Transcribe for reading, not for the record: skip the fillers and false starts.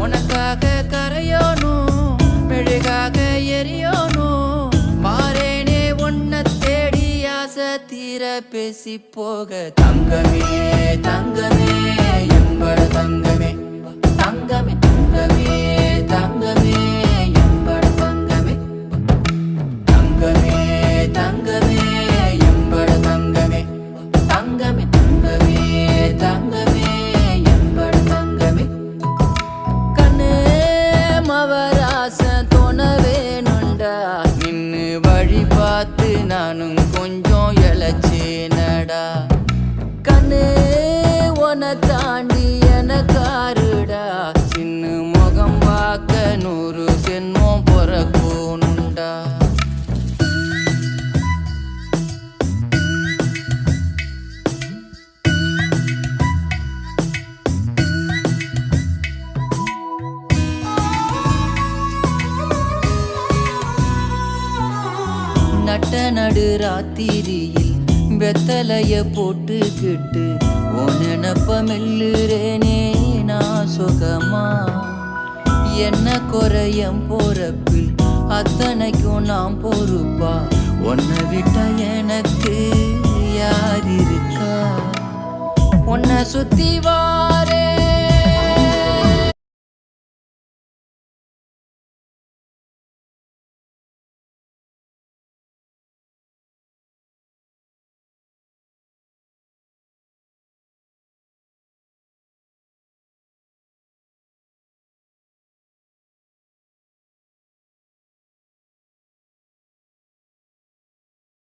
உனக்காக கரையோனும் மெழுகாக எரியோனும் மாறேனே உன்னை தேடி ஆசை தீர பேசி போக தங்கமே தங்கமே எம்பட தங்கமே தங்கமே தங்கமே தங்கமே எம்பட தங்கமே தங்கமே தங்கமே எம்பட தங்கமே தங்கமே தங்கமே தங்கமே எம்பட தங்கமே கண்ணு மவராசன் தோண வேணுண்டா நின்னு வழி பார்த்து நானும் கொஞ்சம் இழைச்சேனடா கண்ணு உன தாண்டி எனக்காருடா சின்ன முகம் பார்க்க 100 சென்மம் பொறக்கோனுண்டா நட்ட நடு ராத்திரியில் வெத்தலைய போட்டுக்கிட்டு உன் நினப்ப மெல்லுறேனே நான் சுகமா என்ன குறையம் போறப்பில் அத்தனைக்கும் நான் பொறுப்பா உன்னை விட்டா எனக்கு யார் இருக்கா உன்னை சுத்தி வா